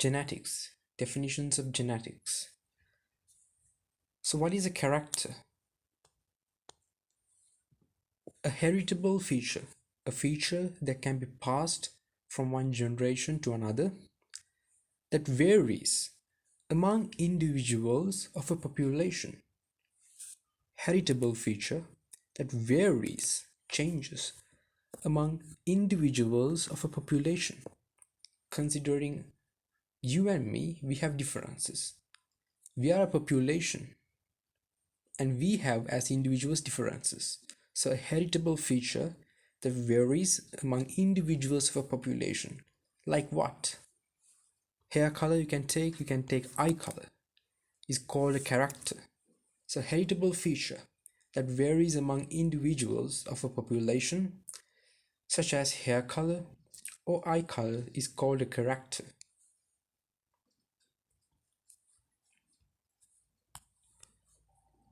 Genetics. Definitions of genetics. So what is a character? A heritable feature. A feature that can be passed from one generation to another, that varies among individuals of a population. Heritable feature that varies, changes among individuals of a population. Considering you and me, we have differences. We are a population and we have as individuals differences. So a heritable feature that varies among individuals of a population. Like what? Hair color you can take eye color, is called a character. So a heritable feature that varies among individuals of a population, such as hair color or eye color, is called a character.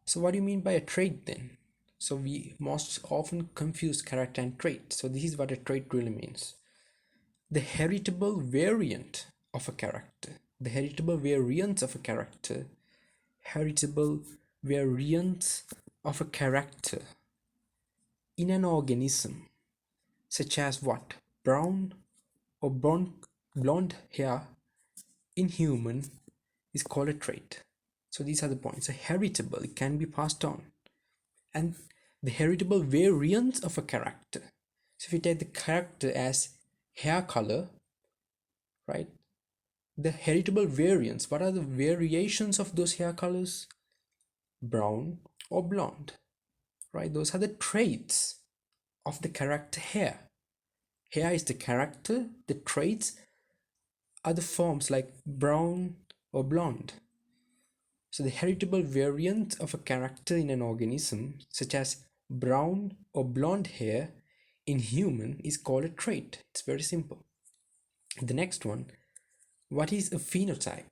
So what do you mean by a trait then? So we most often confuse character and trait. So this is what a trait really means. The heritable variant of a character. The heritable variants of a character. Heritable variants of a character in an organism, such as what? Brown or blonde hair in human is called a trait. So these are the points. A heritable, it can be passed on. And the heritable variants of a character. So if you take the character as hair color, right? The heritable variants, what are the variations of those hair colors? Brown or blonde, right? Those are the traits of the character hair. Hair is the character, the traits are the forms like brown or blonde. So the heritable variant of a character in an organism, such as brown or blonde hair in human, is called a trait. It's very simple. The next one, what is a phenotype?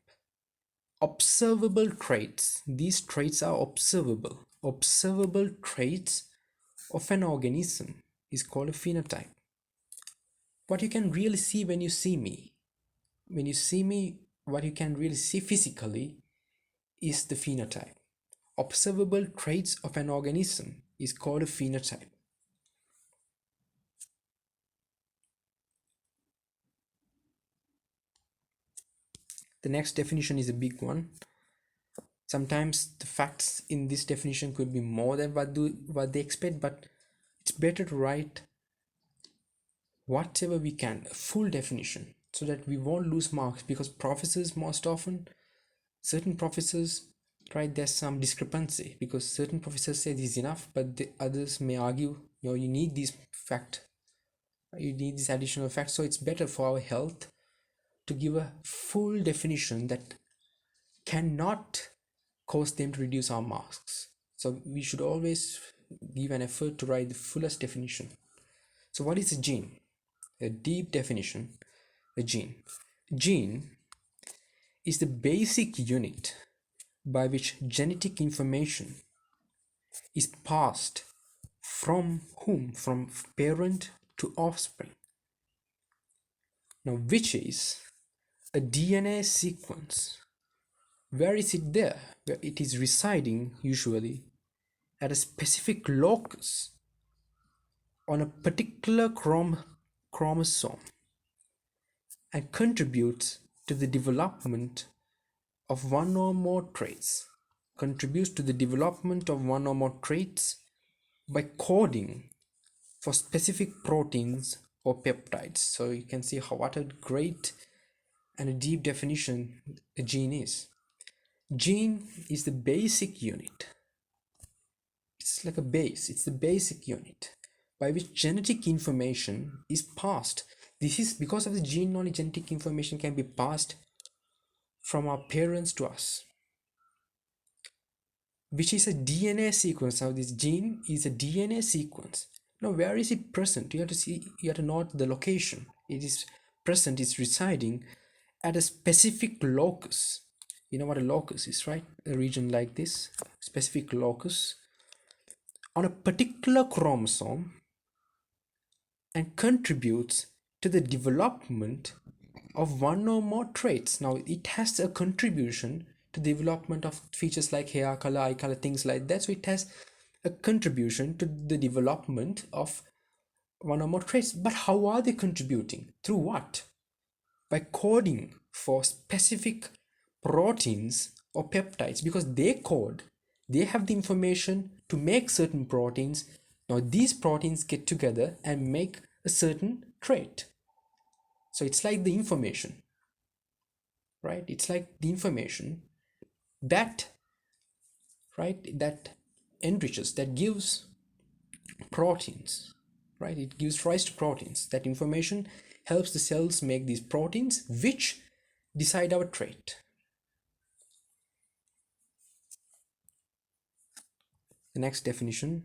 Observable traits. These traits are observable. Observable traits of an organism is called a phenotype. What you can really see when you see me. When you see me, what you can really see physically is the phenotype. Observable traits of an organism is called a phenotype. The next definition is a big one. Sometimes the facts in this definition could be more than what they expect, but it's better to write whatever we can, a full definition, so that we won't lose marks, because professors most often, certain professors, right, there's some discrepancy because certain professors say this is enough, but the others may argue, you need this fact, you need this additional fact. So it's better for our health to give a full definition that cannot cause them to reduce our marks. So we should always give an effort to write the fullest definition. So what is a gene? A deep definition. A gene. Gene is the basic unit by which genetic information is passed from whom? From parent to offspring. Now, which is a DNA sequence. Where is it there? Where it is residing usually at a specific locus on a particular chromosome and contributes to the development of one or more traits. Contributes to the development of one or more traits by coding for specific proteins or peptides. So you can see what a great and a deep definition a gene is. Gene is the basic unit. It's like a base. It's the basic unit by which genetic information is passed. This is because of the gene, only genetic information can be passed from our parents to us, which is a DNA sequence. Now this gene is a DNA sequence. Now where is it present? You have to note the location. It is present, it's residing at a specific locus. You know what a locus is, right? A region like this, specific locus on a particular chromosome, and contributes to the development of one or more traits. Now it has a contribution to the development of features like hair color, eye color, things like that. So it has a contribution to the development of one or more traits. But how are they contributing? Through what? By coding for specific proteins or peptides, because they code, they have the information to make certain proteins. Now these proteins get together and make a certain trait. So it's like the information, right? It's like the information that, right, that enriches, that gives proteins, right? It gives rise to proteins. That information helps the cells make these proteins which decide our trait. The next definition.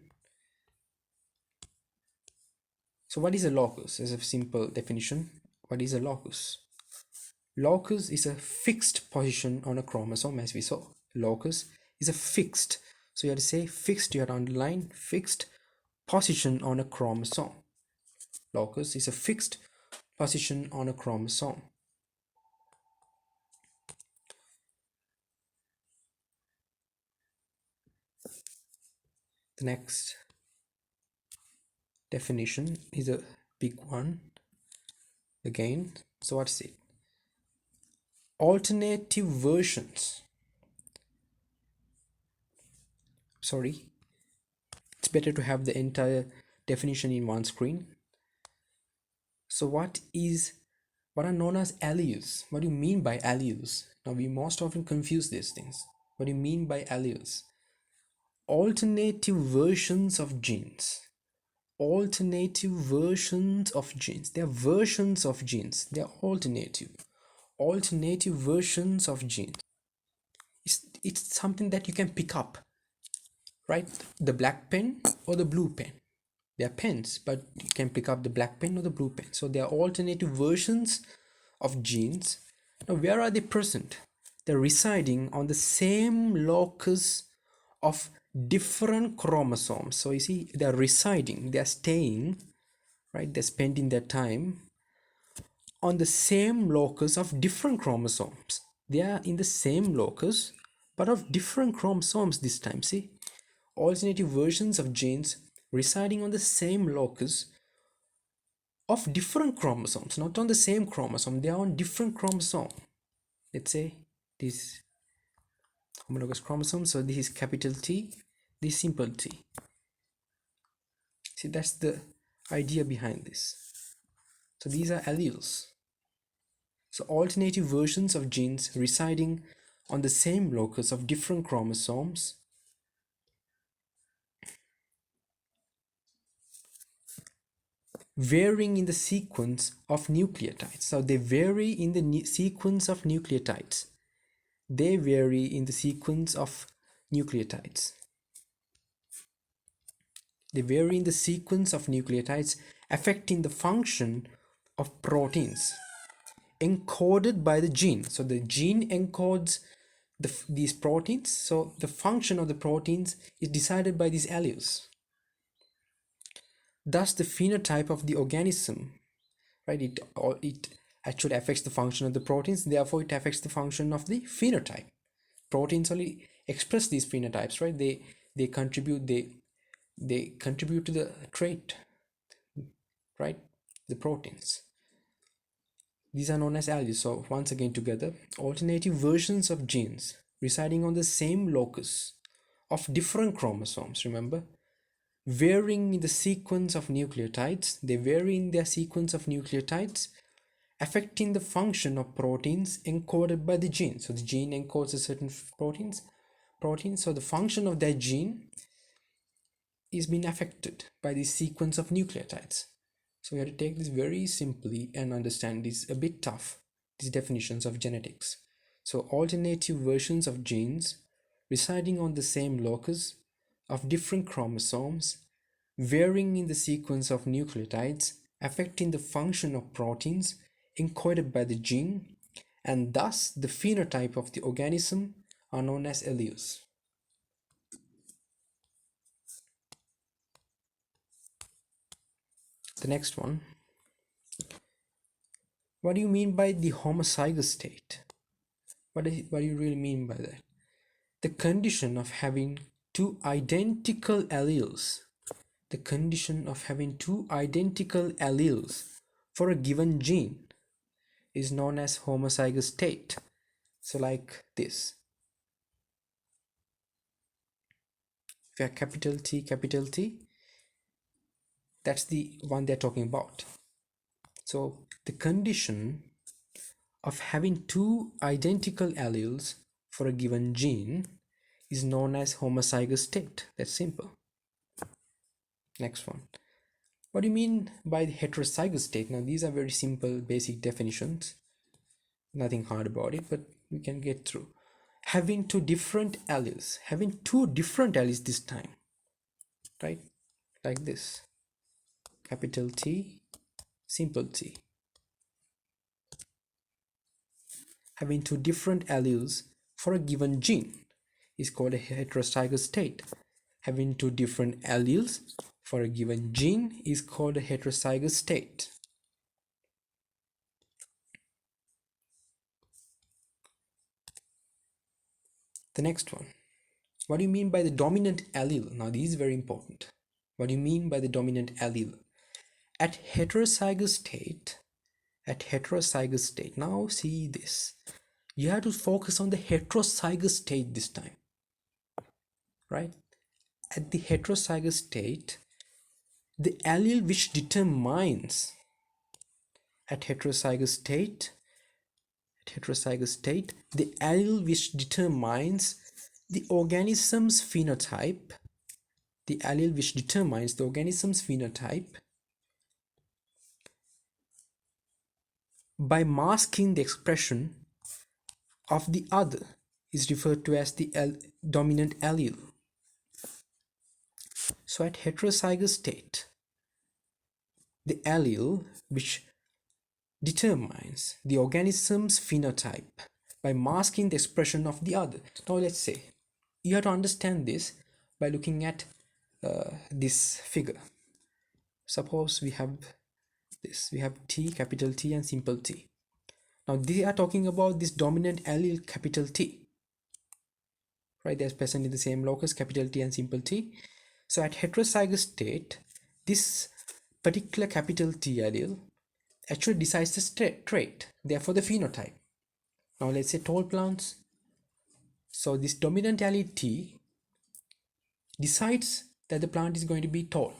So what is a locus? As a simple definition, what is a locus? Locus is a fixed position on a chromosome, as we saw. Locus is a fixed. So you have to say fixed, you have to underline fixed position on a chromosome. Locus is a fixed position on a chromosome. The next definition is a big one again. So what's it? Alternative versions. Sorry, it's better to have the entire definition in one screen. So what are known as alleles? What do you mean by alleles? Now we most often confuse these things. What do you mean by alleles? Alternative versions of genes. Alternative versions of genes. They are versions of genes. They are alternative. Alternative versions of genes. It's something that you can pick up, right? The black pen or the blue pen. They are pens, but you can pick up the black pen or the blue pen. So they are alternative versions of genes. Now, where are they present? They're residing on the same locus of different chromosomes. So you see, they're residing, they're staying, right? They're spending their time on the same locus of different chromosomes. They are in the same locus, but of different chromosomes this time. See, alternative versions of genes residing on the same locus of different chromosomes, not on the same chromosome. They are on different chromosome. Let's say this homologous chromosome. So this is capital T, this simple t. See, that's the idea behind this. So these are alleles. So alternative versions of genes residing on the same locus of different chromosomes varying in the sequence of nucleotides. So they vary in the sequence of nucleotides. They vary in the sequence of nucleotides. They vary in the sequence of nucleotides affecting the function of proteins encoded by the gene. So the gene encodes these proteins. So the function of the proteins is decided by these alleles. Thus the phenotype of the organism, right, it actually affects the function of the proteins, therefore it affects the function of the phenotype. Proteins only express these phenotypes, right? They contribute to the trait, right? The proteins. These are known as alleles. So once again together, alternative versions of genes residing on the same locus of different chromosomes, remember, varying in the sequence of nucleotides. They vary in their sequence of nucleotides affecting the function of proteins encoded by the gene. So the gene encodes a certain proteins. So the function of that gene is being affected by this sequence of nucleotides. So we have to take this very simply and understand this a bit tough, these definitions of genetics. So alternative versions of genes residing on the same locus of different chromosomes, varying in the sequence of nucleotides, affecting the function of proteins encoded by the gene, and thus the phenotype of the organism are known as alleles. The next one, What do you mean by the homozygous state? What do you really mean by that? The condition of having two identical alleles. The condition of having two identical alleles for a given gene is known as homozygous state. So like this. If you have capital T, that's the one they're talking about. So the condition of having two identical alleles for a given gene is known as homozygous state. That's simple. Next one. What do you mean by the heterozygous state? Now these are very simple basic definitions. Nothing hard about it, but we can get through. Having two different alleles this time, right? Like this. Capital T, simple t. Having two different alleles for a given gene is called a heterozygous state. Having two different alleles for a given gene is called a heterozygous state. The next one. What do you mean by the dominant allele? Now this is very important. What do you mean by the dominant allele? At heterozygous state, now see this. You have to focus on the heterozygous state this time, right? At the heterozygous state, the allele which determines the allele which determines the organism's phenotype, by masking the expression of the other is referred to as the dominant allele. So at heterozygous state, the allele which determines the organism's phenotype by masking the expression of the other. Now let's say, you have to understand this by looking at this figure. Suppose we have this, we have T, capital T and simple t. Now they are talking about this dominant allele capital T, right? They're present in the same locus, capital T and simple t. So at heterozygous state, this particular capital T allele actually decides the trait, therefore the phenotype. Now let's say tall plants. So this dominant allele T decides that the plant is going to be tall.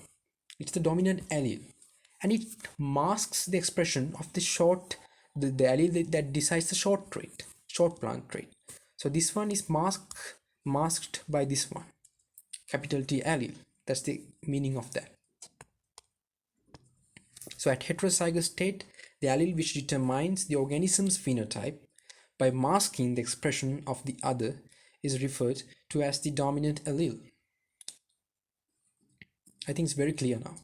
It's the dominant allele, and it masks the expression of the allele that decides the short plant trait. So this one is masked by this one, capital T allele. That's the meaning of that. So at heterozygous state, the allele which determines the organism's phenotype by masking the expression of the other is referred to as the dominant allele. I think it's very clear now.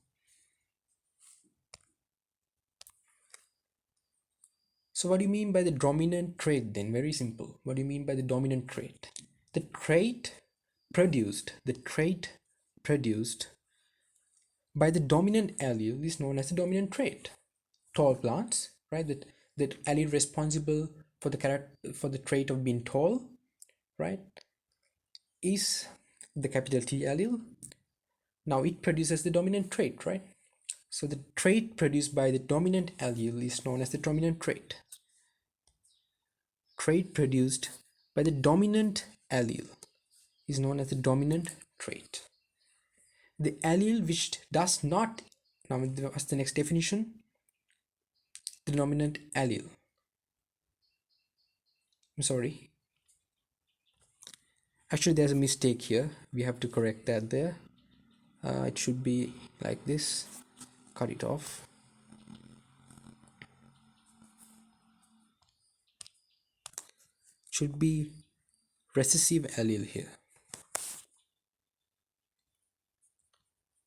So what do you mean by the dominant trait then? Very simple. What do you mean by the dominant trait? The trait produced by the dominant allele is known as the dominant trait. Tall plants, right? That allele responsible for the trait of being tall, right, is the capital T allele. Now it produces the dominant trait, right? So the trait produced by the dominant allele is known as the dominant trait. Trait produced by the dominant allele is known as the dominant trait. The allele which does not, now what's the next definition? The dominant allele. I'm sorry. Actually, there's a mistake here. We have to correct that there. It should be like this. Cut it off. Should be recessive allele here.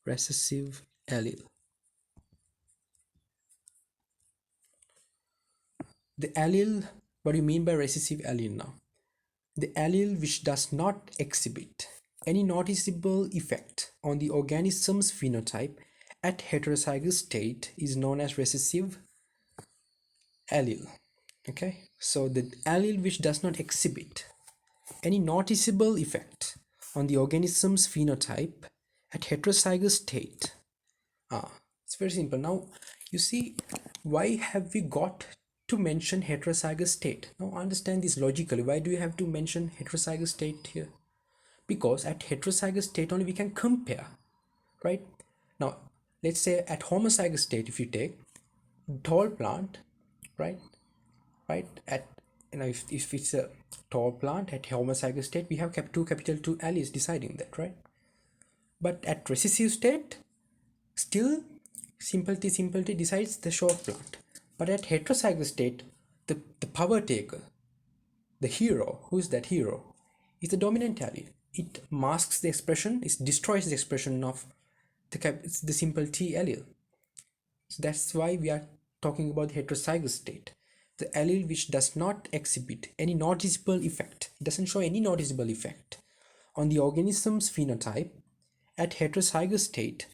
Recessive allele. The allele, what do you mean by recessive allele now? The allele which does not exhibit any noticeable effect on the organism's phenotype at heterozygous state is known as recessive allele. Okay, so the allele which does not exhibit any noticeable effect on the organism's phenotype at heterozygous state. It's very simple. Now, you see, why have we got to mention heterozygous state? Now, understand this logically. Why do you have to mention heterozygous state here? Because at heterozygous state only we can compare, right? Now, let's say at homozygous state, if you take tall plant, right? Right? At if it's a tall plant at homozygous state, we have two capital 2 alleles deciding that, right? But at recessive state, still simplicity decides the short plant. But at heterozygous state, the power taker, the hero, who is that hero, is the dominant allele. It masks the expression, it destroys the expression of the simple T allele. So that's why we are talking about the heterozygous state. The allele which does not exhibit any noticeable effect, it doesn't show any noticeable effect on the organism's phenotype at heterozygous state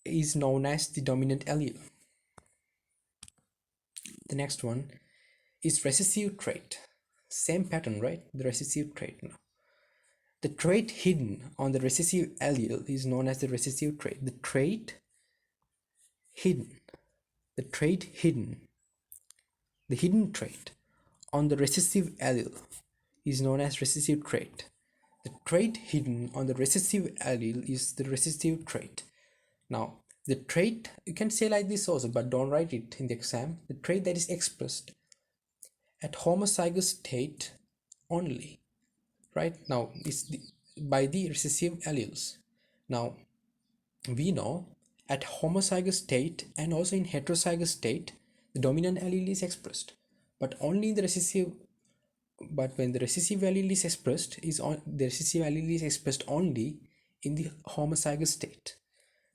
is known as the dominant allele. The next one is recessive trait. Same pattern, right? The recessive trait now. The trait hidden on the recessive allele is known as the recessive trait. The trait hidden, the hidden trait on the recessive allele is known as recessive trait. The trait hidden on the recessive allele is the recessive trait. Now, the trait, you can say like this also, but don't write it in the exam. The trait that is expressed at homozygous state only, right? Now, it's by the recessive alleles. Now, we know at homozygous state and also in heterozygous state, the dominant allele is expressed, but only in the recessive. But when the recessive allele is expressed, the recessive allele is expressed only in the homozygous state.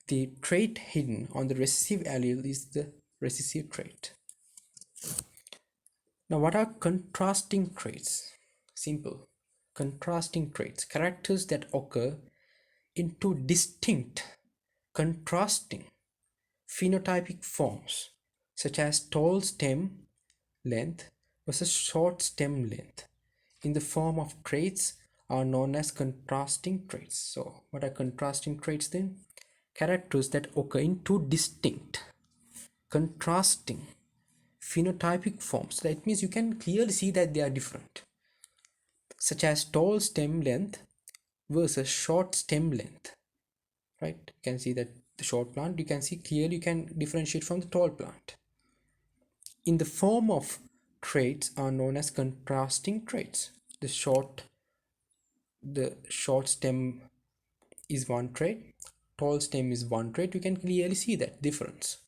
The trait hidden on the recessive allele is the recessive trait. Now, what are contrasting traits? Simple. Contrasting traits, characters that occur in two distinct, contrasting phenotypic forms, such as tall stem length versus short stem length, in the form of traits are known as contrasting traits. So, what are contrasting traits then? Characters that occur in two distinct, contrasting phenotypic forms. That means you can clearly see that they are different, such as tall stem length versus short stem length, right? You can see that the short plant, you can see clearly, you can differentiate from the tall plant. In the form of traits are known as contrasting traits. The short stem is one trait, tall stem is one trait. You can clearly see that difference.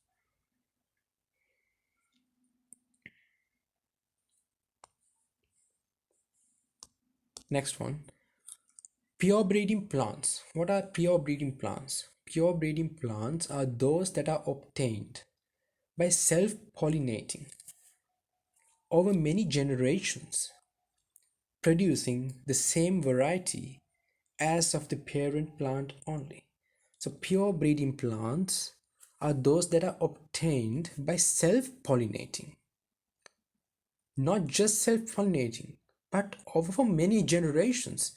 Next one, pure breeding plants. What are pure breeding plants? Pure breeding plants are those that are obtained by self-pollinating over many generations, producing the same variety as of the parent plant only. So pure breeding plants are those that are obtained by self-pollinating. Not just self-pollinating, but over for many generations.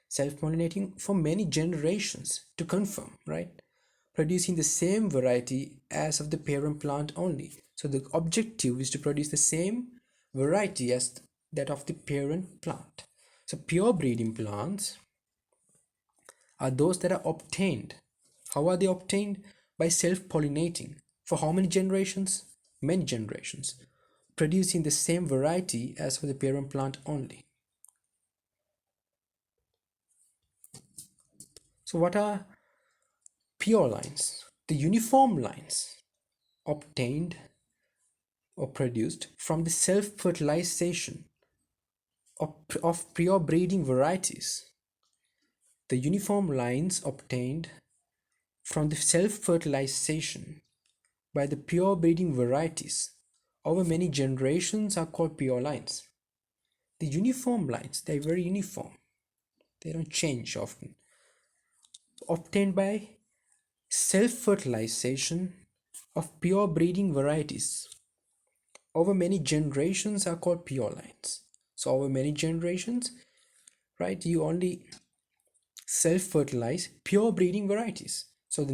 Self-pollinating for many generations to confirm, right? Producing the same variety as of the parent plant only. So the objective is to produce the same variety as that of the parent plant. So pure breeding plants are those that are obtained. How are they obtained? By self-pollinating. For how many generations? Many generations. Producing the same variety as for the parent plant only. So what are pure lines? The uniform lines obtained or produced from the self-fertilization of pure breeding varieties. The uniform lines obtained from the self-fertilization by the pure breeding varieties over many generations are called pure lines. The uniform lines, they're very uniform. They don't change often. Obtained by self-fertilization of pure breeding varieties over many generations are called pure lines. So over many generations, right, you only self-fertilize pure breeding varieties. So the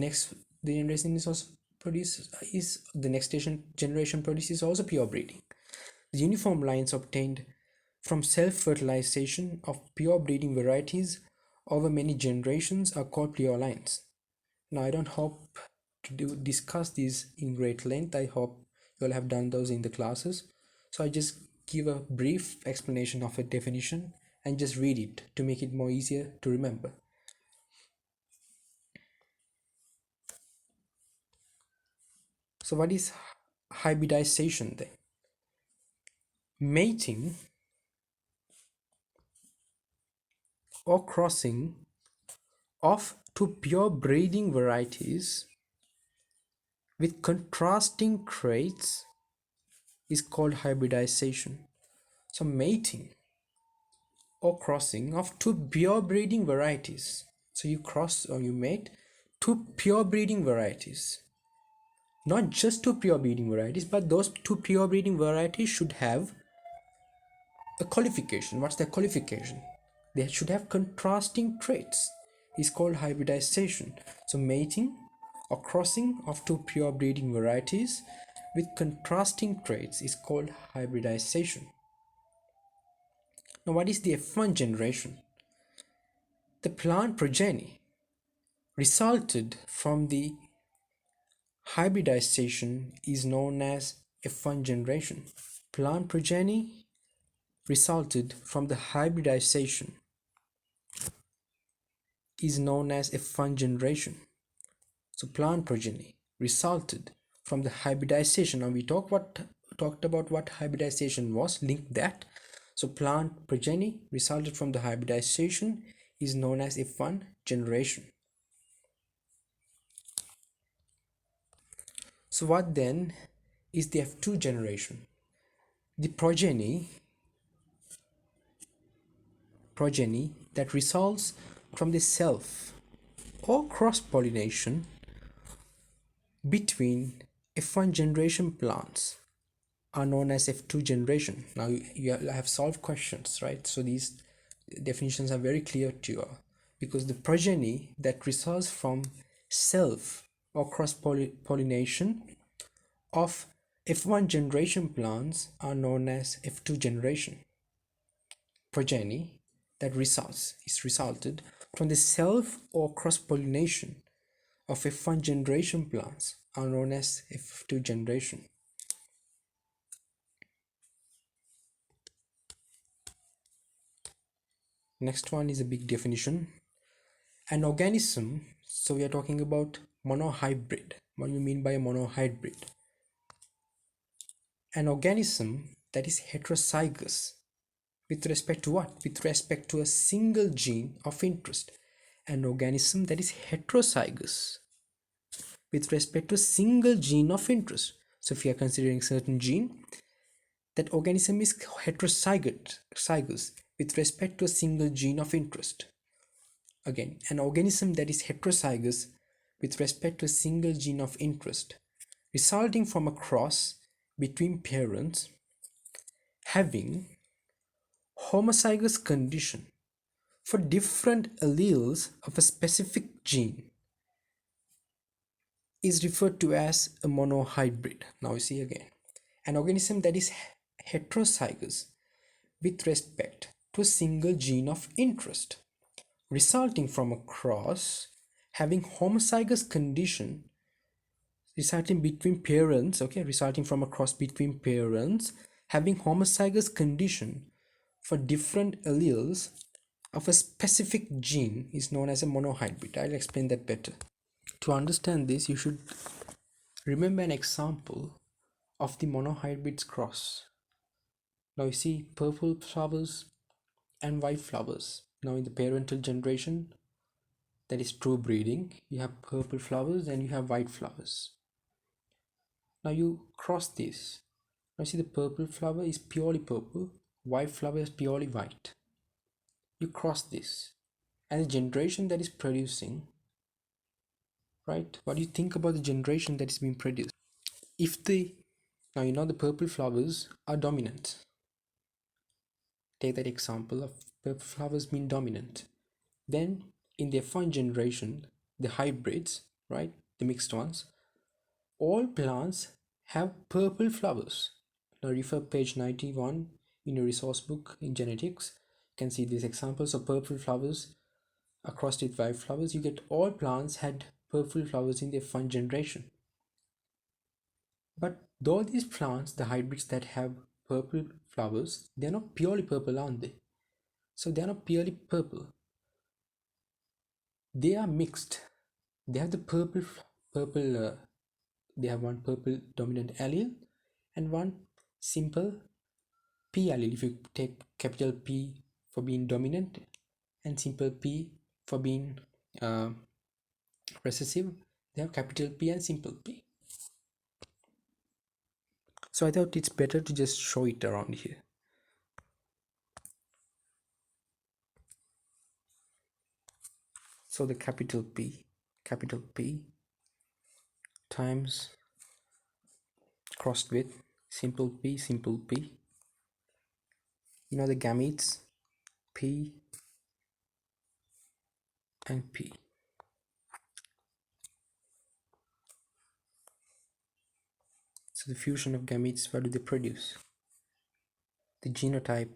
generation is also produce is the next generation produces also pure breeding. The uniform lines obtained from self-fertilization of pure breeding varieties over many generations are called pure lines. Now I don't hope to discuss these in great length. I hope you all have done those in the classes. So I just give a brief explanation of a definition and just read it to make it more easier to remember. So what is hybridization then? Mating or crossing of two pure breeding varieties with contrasting traits is called hybridization. So mating or crossing of two pure breeding varieties. So you cross or you mate two pure breeding varieties. Not just two pure breeding varieties, but those two pure breeding varieties should have a qualification. What's their qualification? They should have contrasting traits. It's called hybridization. So mating or crossing of two pure breeding varieties with contrasting traits is called hybridization. Now what is the F1 generation? The plant progeny resulted from the hybridization is known as F1 generation. Plant progeny resulted from the hybridization is known as F1 generation. So plant progeny resulted from the hybridization. Now we talked about what hybridization was, link that. So plant progeny resulted from the hybridization is known as F1 generation. So what then is the F2 generation? The progeny that results from the self or cross-pollination between F1 generation plants are known as F2 generation. Now you have solved questions, right? So these definitions are very clear to you all, because the progeny that results from self or cross-pollination of F1 generation plants are known as F2 generation. Progeny that resulted from the self or cross-pollination of F1 generation plants are known as F2 generation. Next one is a big definition. An organism, so we are talking about monohybrid. What do you mean by a monohybrid? An organism that is heterozygous with respect to what? With respect to a single gene of interest. An organism that is heterozygous with respect to a single gene of interest. So if you are considering certain gene, that organism is heterozygous with respect to a single gene of interest. Again, an organism that is heterozygous with respect to a single gene of interest, resulting from a cross between parents having homozygous condition for different alleles of a specific gene, is referred to as a monohybrid. Now you see again, an organism that is heterozygous with respect to a single gene of interest, resulting from a cross having homozygous condition resulting between parents, okay, resulting from a cross between parents having homozygous condition for different alleles of a specific gene is known as a monohybrid. I'll explain that better. To understand this, you should remember an example of the monohybrids cross. Now you see purple flowers and white flowers. Now in the parental generation, that is true breeding, you have purple flowers and you have white flowers. Now you cross this. Now see the purple flower is purely purple, white flower is purely white. You cross this, and the generation that is producing, right? What do you think about the generation that is being produced? If the Now you know the purple flowers are dominant. Take that example of purple flowers being dominant. Then in the F1 generation, the hybrids, right, the mixed ones, all plants have purple flowers. Now refer page 91 in your resource book in genetics. You can see these examples of purple flowers, acrostic white flowers. You get all plants had purple flowers in the F1 generation. But though these plants, the hybrids that have purple flowers, they're not purely purple, aren't they? So they're not purely purple. They are mixed. They have the purple. They have one purple dominant allele and one simple P allele. If you take capital P for being dominant and simple P for being recessive, they have capital P and simple P. So I thought it's better to just show it around here. So the capital P times crossed with simple P. You know the gametes P and P. So the fusion of gametes, what do they produce? The genotype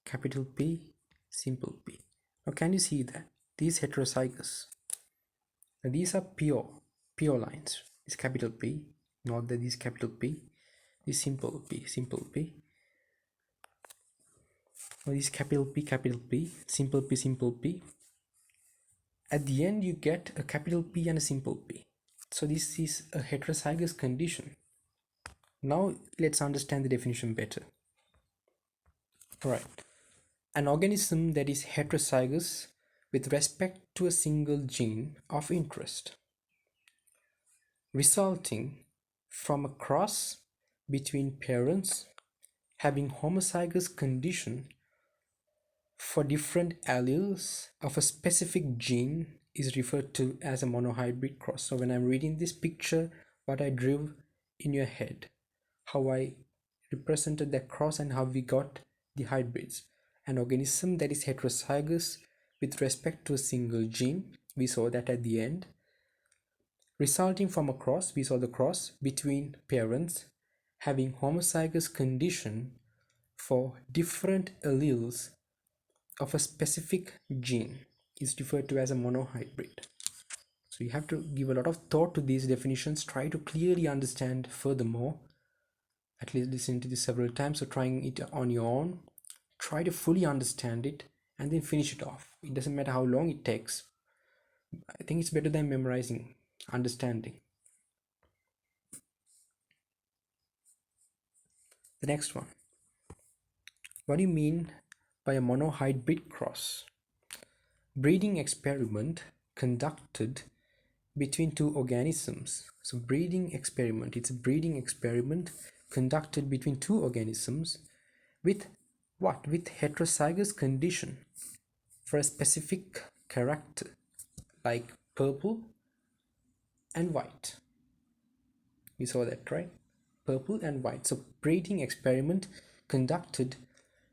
capital P, simple P. Now can you see that? These heterozygous. Now these are pure lines. It's capital P, not that this capital P. This simple P. Now this capital P, simple P. At the end you get a capital P and a simple P. So this is a heterozygous condition. Now let's understand the definition better. Alright. An organism that is heterozygous with respect to a single gene of interest, resulting from a cross between parents having homozygous condition for different alleles of a specific gene is referred to as a monohybrid cross. So when I'm reading this picture, what I drew in your head, how I represented the cross and how we got the hybrids. An organism that is heterozygous with respect to a single gene, we saw that at the end. Resulting from a cross, we saw the cross between parents having homozygous condition for different alleles of a specific gene is referred to as a monohybrid. So you have to give a lot of thought to these definitions, try to clearly understand furthermore, at least listen to this several times, so trying it on your own, try to fully understand it and then finish it off. It doesn't matter how long it takes. I think it's better than memorizing, understanding. The next one. What do you mean by a monohybrid cross? Breeding experiment conducted between two organisms. So breeding experiment, it's a breeding experiment conducted between two organisms with what? With heterozygous condition for a specific character like purple and white. You saw that, right? Purple and white. So breeding experiment conducted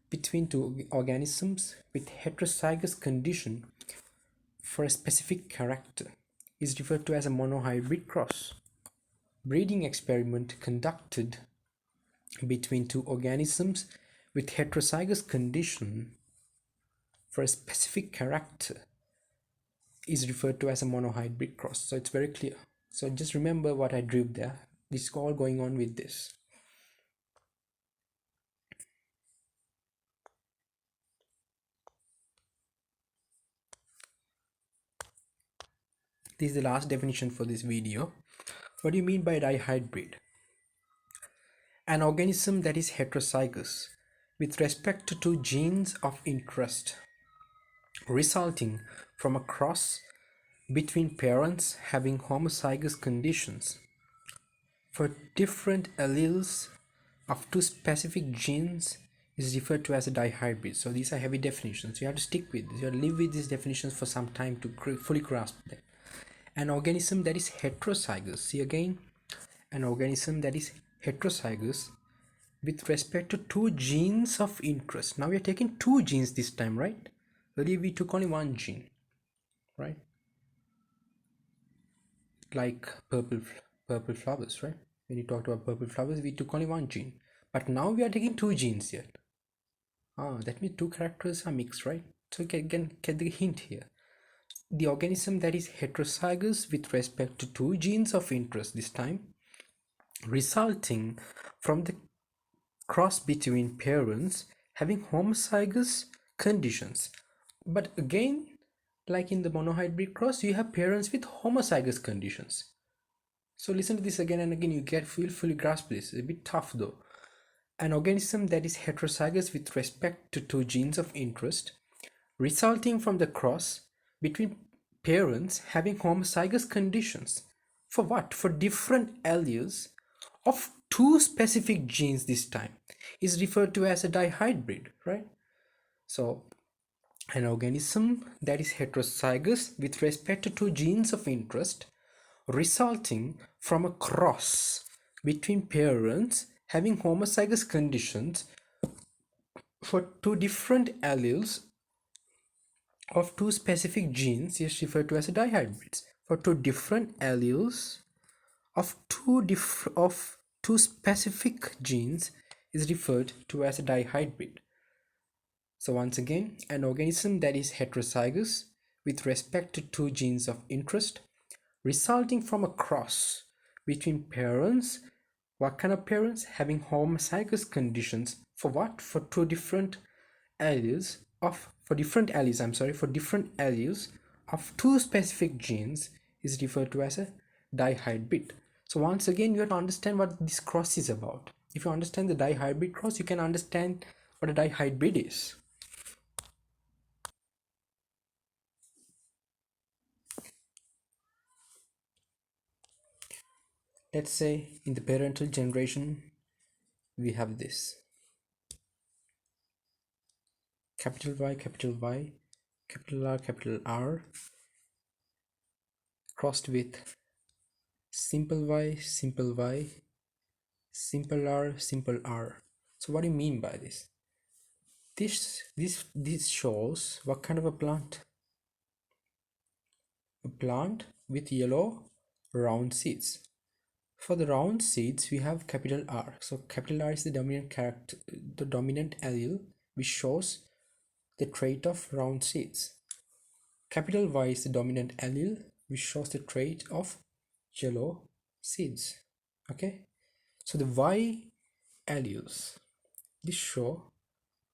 between two organisms with heterozygous condition for a specific character is referred to as a monohybrid cross. Breeding experiment conducted between two organisms with heterozygous condition for a specific character is referred to as a monohybrid cross. So it's very clear. So just remember what I drew there. This is all going on with this. This is the last definition for this video. What do you mean by dihybrid? An organism that is heterozygous with respect to two genes of interest, resulting from a cross between parents having homozygous conditions for different alleles of two specific genes is referred to as a dihybrid. So these are heavy definitions. You have to stick with this. You have to live with these definitions for some time to fully grasp them. An organism that is heterozygous. See again, an organism that is heterozygous with respect to two genes of interest. Now we are taking two genes this time, right? Earlier we took only one gene, right? Like purple flowers, right? When you talked about purple flowers, we took only one gene. But now we are taking two genes here. That means two characters are mixed, right? So you can get the hint here. The organism that is heterozygous with respect to two genes of interest this time, resulting from the cross between parents having homozygous conditions. But again, like in the monohybrid cross, you have parents with homozygous conditions. So listen to this again and again, you get fully grasp this. It's a bit tough though. An organism that is heterozygous with respect to two genes of interest, resulting from the cross between parents having homozygous conditions. For what? For different alleles of two specific genes this time is referred to as a dihybrid, right? So an organism that is heterozygous with respect to two genes of interest resulting from a cross between parents having homozygous conditions for two different alleles of two specific genes is referred to as dihybrids. For two different alleles of two specific genes is referred to as a dihybrid. So once again, an organism that is heterozygous with respect to two genes of interest resulting from a cross between parents. What kind of parents? Having homozygous conditions for what? For two different alleles of for different alleles of two specific genes is referred to as a dihybrid. So once again, you have to understand what this cross is about. If you understand the dihybrid cross, you can understand what a dihybrid is. Let's say in the parental generation, we have this capital Y, capital R crossed with simple y, simple R. So what do you mean by this? This shows what kind of a plant? A plant with yellow round seeds. For the round seeds, we have capital R. So capital R is the dominant character, the dominant allele, which shows the trait of round seeds. Capital Y is the dominant allele, which shows the trait of yellow seeds. Okay, so the Y alleles, this show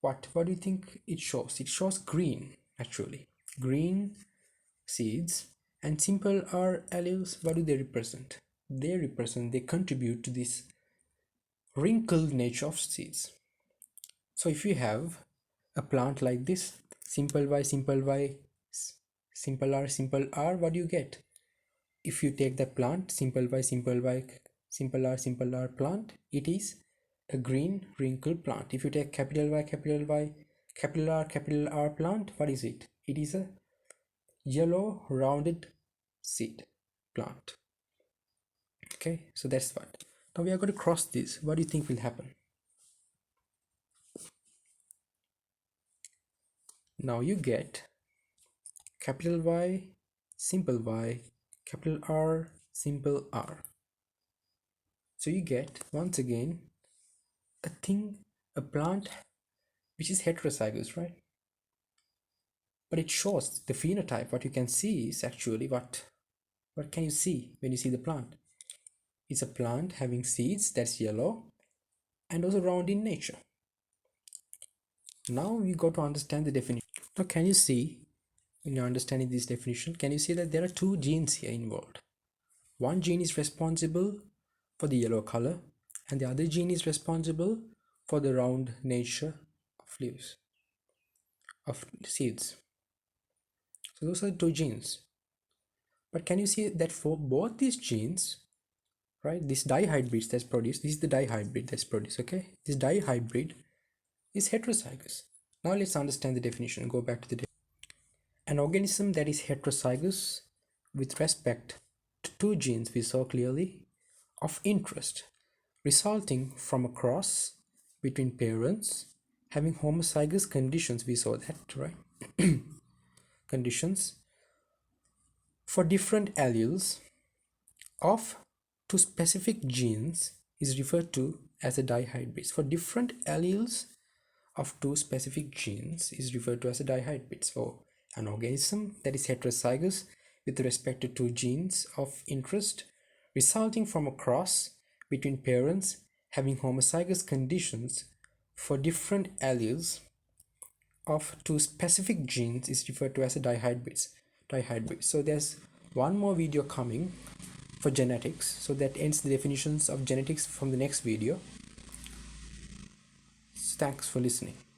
what do you think it shows? It shows green, actually green seeds. And simple R alleles, what do they represent? They contribute to this wrinkled nature of seeds. So if you have a plant like this, simple Y, simple R, what do you get? If you take the plant, simple Y, simple R plant, it is a green wrinkled plant. If you take capital Y, capital R plant, what is it? It is a yellow rounded seed plant. Okay, so that's what. Now we are going to cross this. What do you think will happen? Now you get capital Y, capital R, simple R. So you get once again a plant which is heterozygous, right? But it shows the phenotype. What you can see is actually what can you see when you see the plant? It's a plant having seeds that's yellow and also round in nature. Now we got to understand the definition. Now can you see, when you're understanding this definition, can you see that there are two genes here involved? One gene is responsible for the yellow color and the other gene is responsible for the round nature of leaves, of seeds. So those are the two genes. But can you see that for both these genes, right, this dihybrid that's produced, this is the dihybrid that's produced, okay? This dihybrid is heterozygous. Now let's understand the definition. Go back to the definition. An organism that is heterozygous with respect to two genes we saw clearly of interest, resulting from a cross between parents having homozygous conditions. We saw that, right? Conditions for different alleles of two specific genes is referred to as a dihybrids. For different alleles of two specific genes is referred to as a dihybrids. For an organism that is heterozygous with respect to two genes of interest resulting from a cross between parents having homozygous conditions for different alleles of two specific genes is referred to as a dihybrid. So there's one more video coming for genetics, so that ends the definitions of genetics from the next video. So thanks for listening.